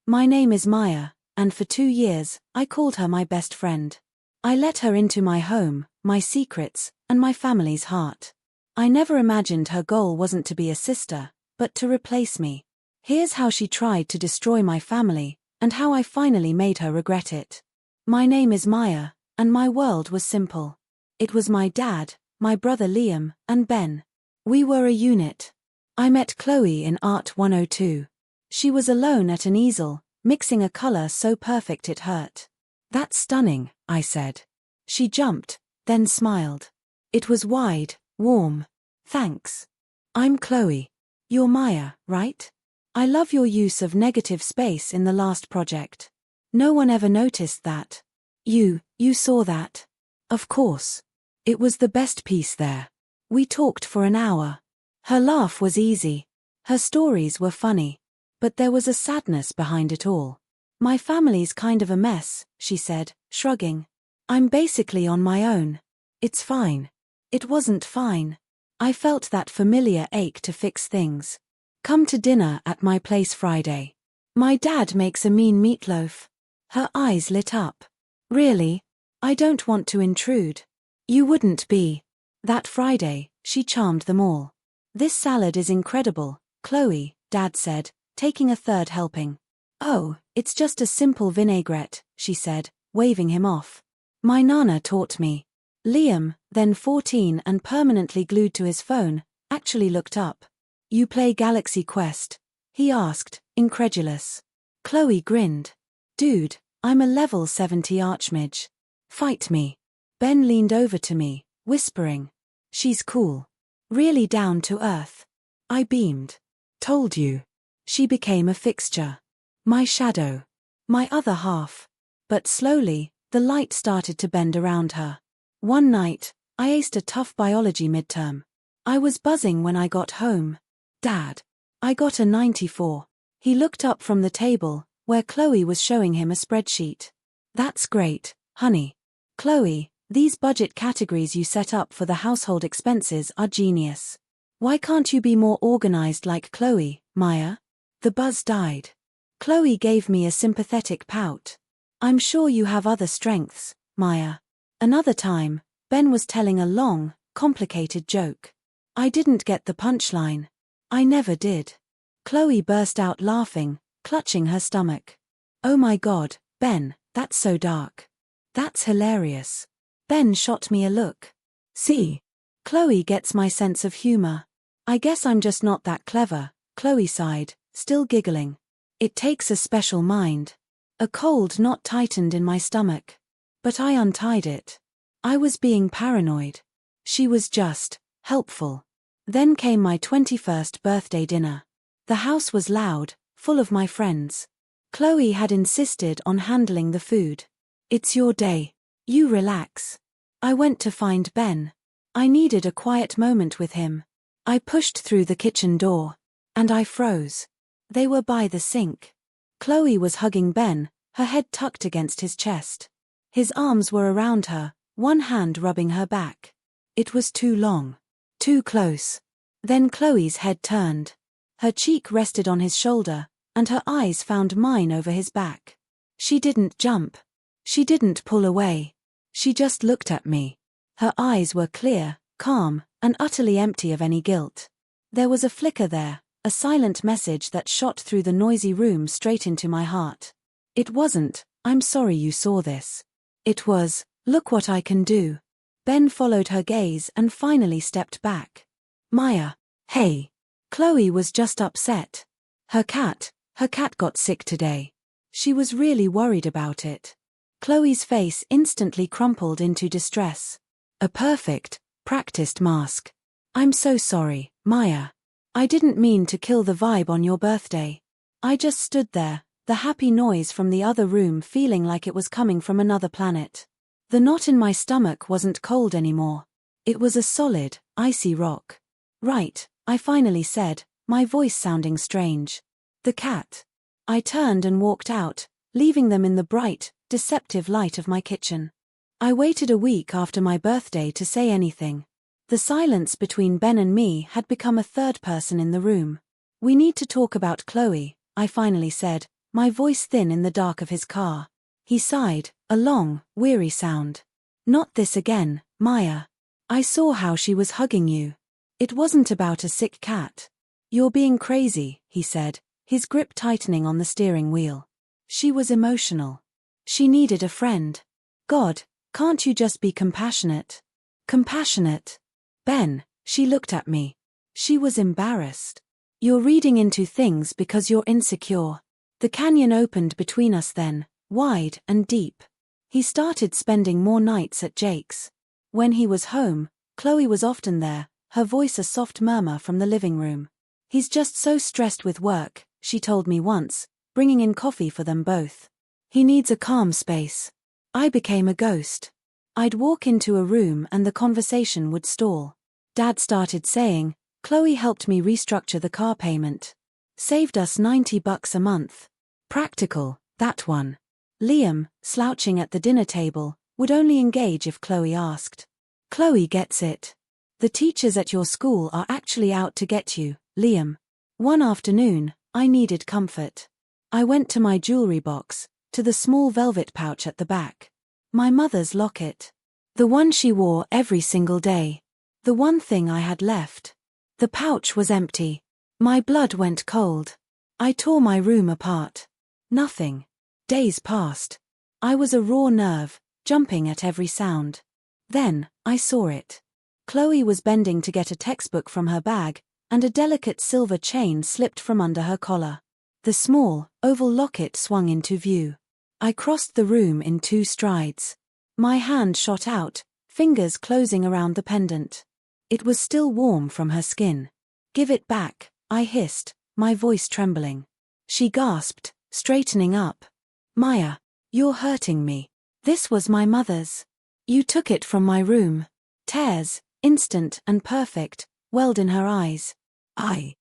My name is Maya, and for 2 years, I called her my best friend. I let her into my home, my secrets, and my family's heart. I never imagined her goal wasn't to be a sister, but to replace me. Here's how she tried to destroy my family, and how I finally made her regret it. My name is Maya, and my world was simple. It was my dad, my brother Liam, and Ben. We were a unit. I met Chloe in Art 102. She was alone at an easel, mixing a color so perfect it hurt. "That's stunning," I said. She jumped, then smiled. It was wide, warm. "Thanks. I'm Chloe. You're Maya, right? I love your use of negative space in the last project. No one ever noticed that. You saw that?" "Of course. It was the best piece there." We talked for an hour. Her laugh was easy. Her stories were funny. But there was a sadness behind it all. "My family's kind of a mess," she said, shrugging. "I'm basically on my own." "It's fine." It wasn't fine. I felt that familiar ache to fix things. "Come to dinner at my place Friday. My dad makes a mean meatloaf." Her eyes lit up. "Really? I don't want to intrude." "You wouldn't be." That Friday, she charmed them all. "This salad is incredible, Chloe," Dad said, taking a third helping. "Oh, it's just a simple vinaigrette," she said, waving him off. "My nana taught me." Liam, then 14 and permanently glued to his phone, actually looked up. "You play Galaxy Quest?" he asked, incredulous. Chloe grinned. "Dude, I'm a level 70 archmage. Fight me." Ben leaned over to me, whispering. "She's cool. Really down to earth." I beamed. "Told you." She became a fixture. My shadow. My other half. But slowly, the light started to bend around her. One night, I aced a tough biology midterm. I was buzzing when I got home. "Dad." I got a 94. He looked up from the table, where Chloe was showing him a spreadsheet. "That's great, honey. Chloe, these budget categories you set up for the household expenses are genius. Why can't you be more organized like Chloe, Maya?" The buzz died. Chloe gave me a sympathetic pout. "I'm sure you have other strengths, Maya." Another time, Ben was telling a long, complicated joke. I didn't get the punchline. I never did. Chloe burst out laughing, clutching her stomach. "Oh my God, Ben, that's so dark." "That's hilarious." Ben shot me a look. "See? Chloe gets my sense of humor." "I guess I'm just not that clever," Chloe sighed, still giggling. "It takes a special mind." A cold knot tightened in my stomach. But I untied it. I was being paranoid. She was just helpful. Then came my 21st birthday dinner. The house was loud, full of my friends. Chloe had insisted on handling the food. "It's your day. You relax." I went to find Ben. I needed a quiet moment with him. I pushed through the kitchen door. And I froze. They were by the sink. Chloe was hugging Ben, her head tucked against his chest. His arms were around her, one hand rubbing her back. It was too long. Too close. Then Chloe's head turned. Her cheek rested on his shoulder, and her eyes found mine over his back. She didn't jump. She didn't pull away. She just looked at me. Her eyes were clear, calm, and utterly empty of any guilt. There was a flicker there, a silent message that shot through the noisy room straight into my heart. It wasn't, "I'm sorry you saw this." It was, "Look what I can do." Ben followed her gaze and finally stepped back. "Maya, hey." Chloe was just upset. Her cat got sick today. She was really worried about it. Chloe's face instantly crumpled into distress. A perfect, practiced mask. "I'm so sorry, Maya. I didn't mean to kill the vibe on your birthday." I just stood there, the happy noise from the other room feeling like it was coming from another planet. The knot in my stomach wasn't cold anymore. It was a solid, icy rock. "Right," I finally said, my voice sounding strange. "The cat." I turned and walked out, leaving them in the bright, deceptive light of my kitchen. I waited a week after my birthday to say anything. The silence between Ben and me had become a third person in the room. "We need to talk about Chloe," I finally said, my voice thin in the dark of his car. He sighed, a long, weary sound. Not this again, Maya. I saw how she was hugging you. It wasn't about a sick cat. You're being crazy, he said, his grip tightening on the steering wheel. She was emotional. She needed a friend. God, can't you just be compassionate? Compassionate? Ben, she looked at me. She was embarrassed. You're reading into things because you're insecure. The canyon opened between us then, wide and deep. He started spending more nights at Jake's. When he was home, Chloe was often there, her voice a soft murmur from the living room. He's just so stressed with work, she told me once, bringing in coffee for them both. He needs a calm space. I became a ghost. I'd walk into a room and the conversation would stall. Dad started saying, Chloe helped me restructure the car payment. Saved us $90 a month. Practical, that one. Liam, slouching at the dinner table, would only engage if Chloe asked. Chloe gets it. The teachers at your school are actually out to get you, Liam. One afternoon, I needed comfort. I went to my jewelry box, to the small velvet pouch at the back. My mother's locket. The one she wore every single day. The one thing I had left. The pouch was empty. My blood went cold. I tore my room apart. Nothing. Days passed. I was a raw nerve, jumping at every sound. Then, I saw it. Chloe was bending to get a textbook from her bag, and a delicate silver chain slipped from under her collar. The small, oval locket swung into view. I crossed the room in 2 strides. My hand shot out, fingers closing around the pendant. It was still warm from her skin. Give it back, I hissed, my voice trembling. She gasped, straightening up. Maya, you're hurting me. This was my mother's. You took it from my room. Tears, instant and perfect, welled in her eyes. I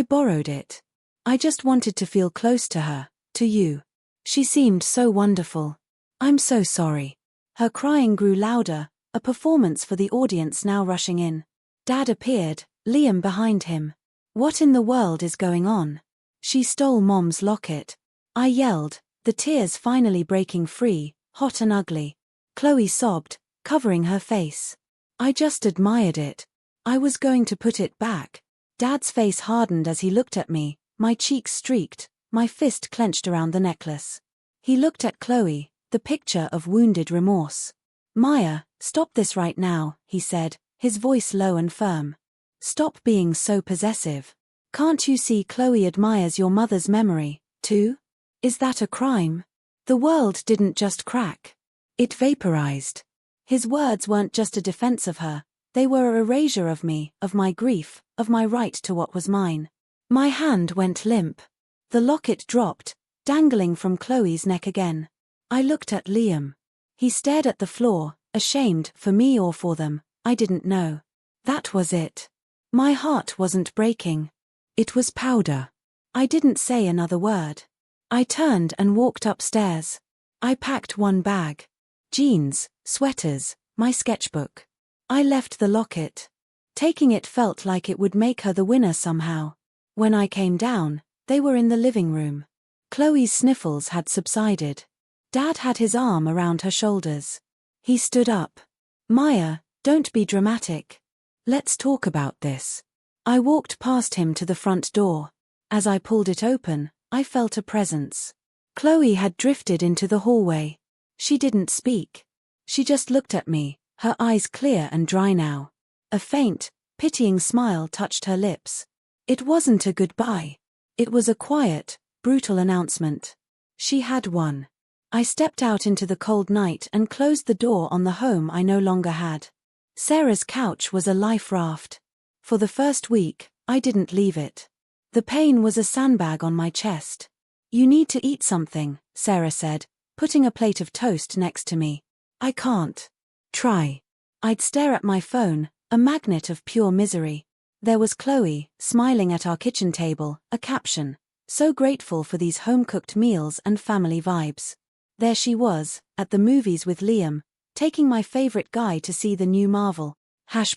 borrowed it. I just wanted to feel close to her, to you. She seemed so wonderful. I'm so sorry. Her crying grew louder, a performance for the audience now rushing in. Dad appeared, Liam behind him. What in the world is going on? She stole Mom's locket. I yelled, the tears finally breaking free, hot and ugly. Chloe sobbed, covering her face. I just admired it. I was going to put it back. Dad's face hardened as he looked at me, my cheeks streaked, my fist clenched around the necklace. He looked at Chloe, the picture of wounded remorse. Maya, stop this right now, he said, his voice low and firm. Stop being so possessive. Can't you see Chloe admires your mother's memory, too? Is that a crime? The world didn't just crack. It vaporized. His words weren't just a defense of her, they were a erasure of me, of my grief, of my right to what was mine. My hand went limp. The locket dropped, dangling from Chloe's neck again. I looked at Liam. He stared at the floor, ashamed, for me or for them, I didn't know. That was it. My heart wasn't breaking. It was powder. I didn't say another word. I turned and walked upstairs. I packed one bag. Jeans, sweaters, my sketchbook. I left the locket. Taking it felt like it would make her the winner somehow. When I came down, they were in the living room. Chloe's sniffles had subsided. Dad had his arm around her shoulders. He stood up. Maya, don't be dramatic. Let's talk about this. I walked past him to the front door. As I pulled it open, I felt a presence. Chloe had drifted into the hallway. She didn't speak. She just looked at me, her eyes clear and dry now. A faint, pitying smile touched her lips. It wasn't a goodbye. It was a quiet, brutal announcement. She had won. I stepped out into the cold night and closed the door on the home I no longer had. Sarah's couch was a life raft. For the first week, I didn't leave it. The pain was a sandbag on my chest. You need to eat something, Sarah said, putting a plate of toast next to me. I can't. Try. I'd stare at my phone, a magnet of pure misery. There was Chloe, smiling at our kitchen table, a caption. So grateful for these home-cooked meals and family vibes. There she was, at the movies with Liam, taking my favorite guy to see the new Marvel.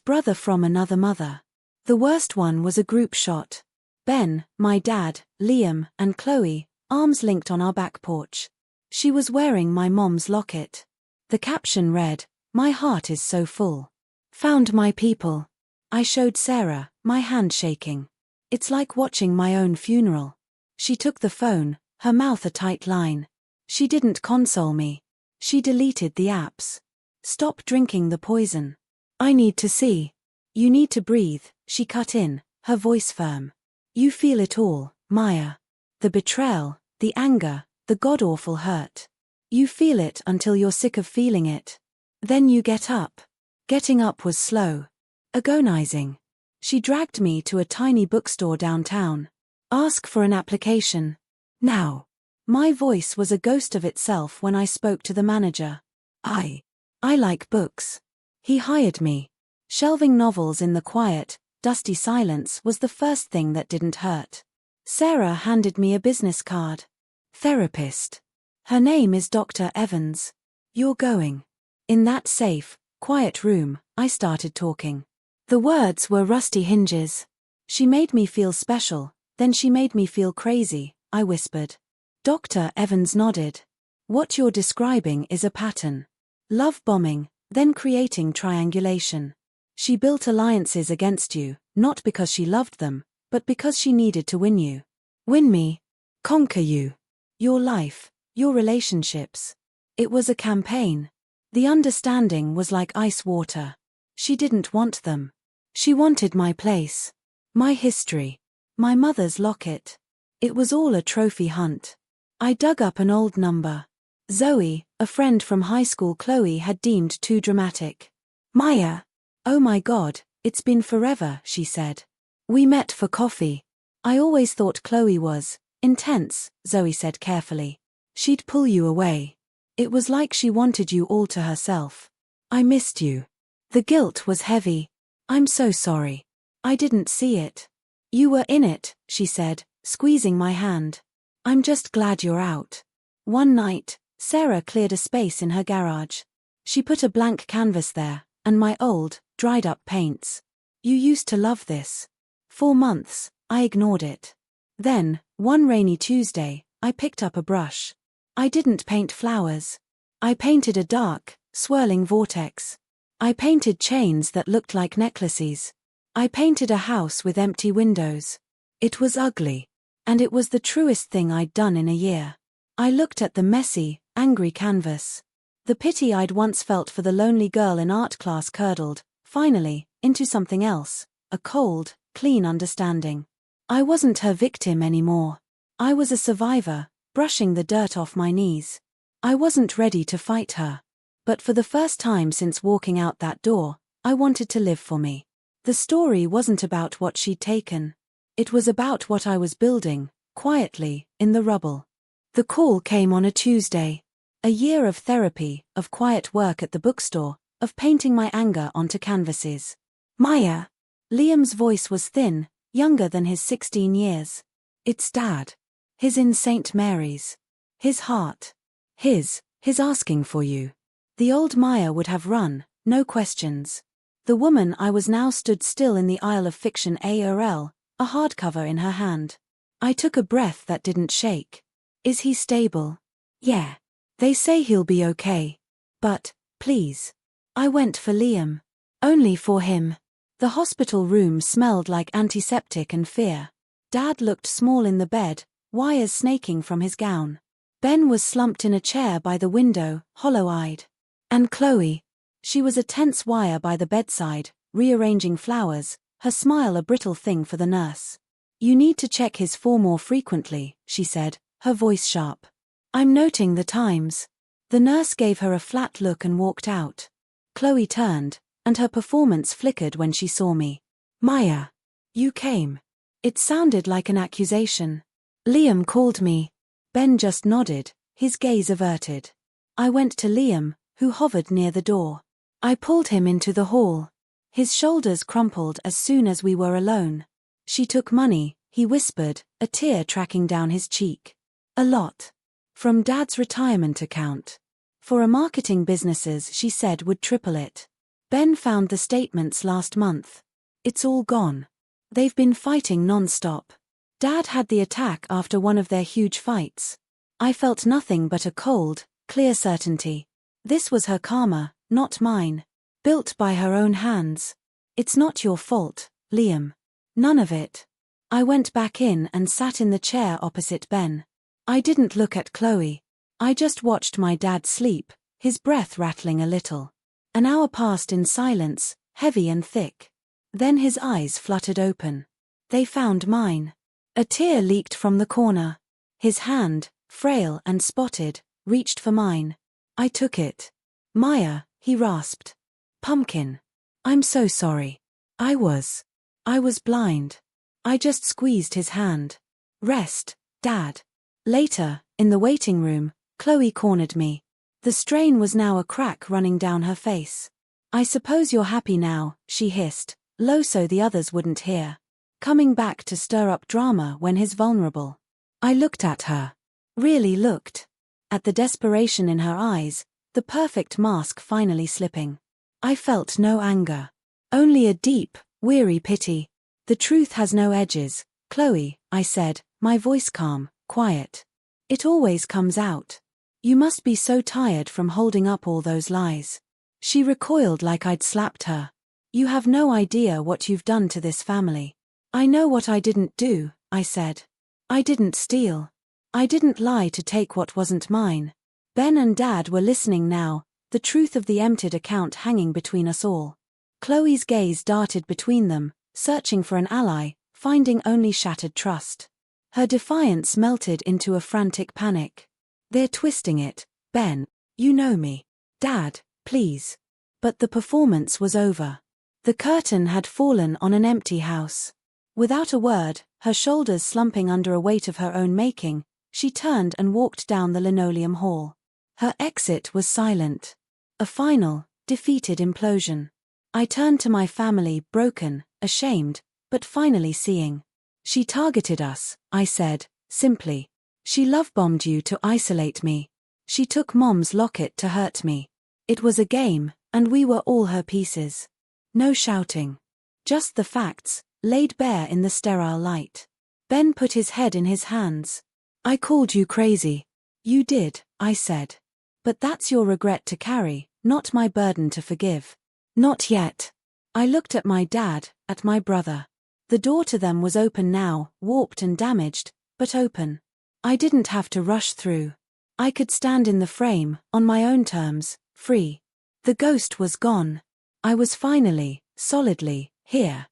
Brother from another mother. The worst one was a group shot. Ben, my dad, Liam, and Chloe, arms linked on our back porch. She was wearing my mom's locket. The caption read, "My heart is so full. Found my people." I showed Sarah, my hand shaking. It's like watching my own funeral. She took the phone, her mouth a tight line. She didn't console me. She deleted the apps. "Stop drinking the poison. I need to see. You need to breathe," she cut in, her voice firm. "You feel it all, Maya. The betrayal, the anger, the god-awful hurt. You feel it until you're sick of feeling it. Then you get up." Getting up was slow. Agonizing. She dragged me to a tiny bookstore downtown. "Ask for an application. Now." My voice was a ghost of itself when I spoke to the manager. I like books." He hired me. Shelving novels in the quiet, dusty silence was the first thing that didn't hurt. Sarah handed me a business card. "Therapist. Her name is Dr. Evans. You're going." In that safe, quiet room, I started talking. The words were rusty hinges. "She made me feel special, then she made me feel crazy," I whispered. Dr. Evans nodded. "What you're describing is a pattern. Love bombing, then creating triangulation. She built alliances against you, not because she loved them, but because she needed to win you. Win me. Conquer you. Your life, your relationships. It was a campaign. The understanding was like ice water. She didn't want them. She wanted my place. My history. My mother's locket. It was all a trophy hunt. I dug up an old number. Zoe, a friend from high school Chloe had deemed too dramatic. "Maya." "Oh my God, it's been forever," she said. "We met for coffee." "I always thought Chloe was intense," Zoe said carefully. "She'd pull you away. It was like she wanted you all to herself." "I missed you." The guilt was heavy. "I'm so sorry. I didn't see it." "You were in it," she said, squeezing my hand. "I'm just glad you're out." One night, Sarah cleared a space in her garage. She put a blank canvas there, and my old, dried-up paints. "You used to love this." For months, I ignored it. Then, one rainy Tuesday, I picked up a brush. I didn't paint flowers. I painted a dark, swirling vortex. I painted chains that looked like necklaces. I painted a house with empty windows. It was ugly. And it was the truest thing I'd done in a year. I looked at the messy, angry canvas. The pity I'd once felt for the lonely girl in art class curdled, finally, into something else, a cold, clean understanding. I wasn't her victim anymore. I was a survivor, brushing the dirt off my knees. I wasn't ready to fight her. But for the first time since walking out that door, I wanted to live for me. The story wasn't about what she'd taken. It was about what I was building, quietly, in the rubble. The call came on a Tuesday. A year of therapy, of quiet work at the bookstore, of painting my anger onto canvases. "Maya." Liam's voice was thin, younger than his 16 years. "It's Dad. His in St. Mary's. His heart. His asking for you." The old Maya would have run, no questions. The woman I was now stood still in the aisle of fiction ARL, a hardcover in her hand. I took a breath that didn't shake. "Is he stable?" "Yeah. They say he'll be okay. But, please." I went for Liam. Only for him. The hospital room smelled like antiseptic and fear. Dad looked small in the bed, wires snaking from his gown. Ben was slumped in a chair by the window, hollow-eyed. And Chloe. She was a tense wire by the bedside, rearranging flowers, her smile a brittle thing for the nurse. "You need to check his form more frequently," she said, her voice sharp. "I'm noting the times." The nurse gave her a flat look and walked out. Chloe turned, and her performance flickered when she saw me. "Maya. You came." It sounded like an accusation. "Liam called me." Ben just nodded, his gaze averted. I went to Liam, who hovered near the door. I pulled him into the hall. His shoulders crumpled as soon as we were alone. "She took money," he whispered, a tear tracking down his cheek. "A lot. From Dad's retirement account. For a marketing businesses she said would triple it. Ben found the statements last month. It's all gone. They've been fighting non-stop. Dad had the attack after one of their huge fights. I felt nothing but a cold, clear certainty. This was her karma, not mine. Built by her own hands. It's not your fault, Liam. None of it. I went back in and sat in the chair opposite Ben. I didn't look at Chloe. I just watched my dad sleep, his breath rattling a little. An hour passed in silence, heavy and thick. Then his eyes fluttered open. They found mine. A tear leaked from the corner. His hand, frail and spotted, reached for mine. I took it. Maya, he rasped. Pumpkin. I'm so sorry. I was blind. I just squeezed his hand. Rest, Dad. Later, in the waiting room, Chloe cornered me. The strain was now a crack running down her face. I suppose you're happy now, she hissed, low so the others wouldn't hear. Coming back to stir up drama when he's vulnerable. I looked at her. Really looked. At the desperation in her eyes, the perfect mask finally slipping. I felt no anger. Only a deep, weary pity. The truth has no edges, Chloe, I said, my voice calm, quiet. It always comes out. You must be so tired from holding up all those lies. She recoiled like I'd slapped her. You have no idea what you've done to this family. I know what I didn't do, I said. I didn't steal. I didn't lie to take what wasn't mine. Ben and Dad were listening now, the truth of the emptied account hanging between us all. Chloe's gaze darted between them, searching for an ally, finding only shattered trust. Her defiance melted into a frantic panic. They're twisting it, Ben. You know me. Dad, please. But the performance was over. The curtain had fallen on an empty house. Without a word, her shoulders slumping under a weight of her own making, she turned and walked down the linoleum hall. Her exit was silent. A final, defeated implosion. I turned to my family, broken, ashamed, but finally seeing. She targeted us, I said, simply. She love-bombed you to isolate me. She took Mom's locket to hurt me. It was a game, and we were all her pieces. No shouting. Just the facts, laid bare in the sterile light. Ben put his head in his hands. I called you crazy. You did, I said. But that's your regret to carry, not my burden to forgive. Not yet. I looked at my dad, at my brother. The door to them was open now, warped and damaged, but open. I didn't have to rush through. I could stand in the frame, on my own terms, free. The ghost was gone. I was finally, solidly, here.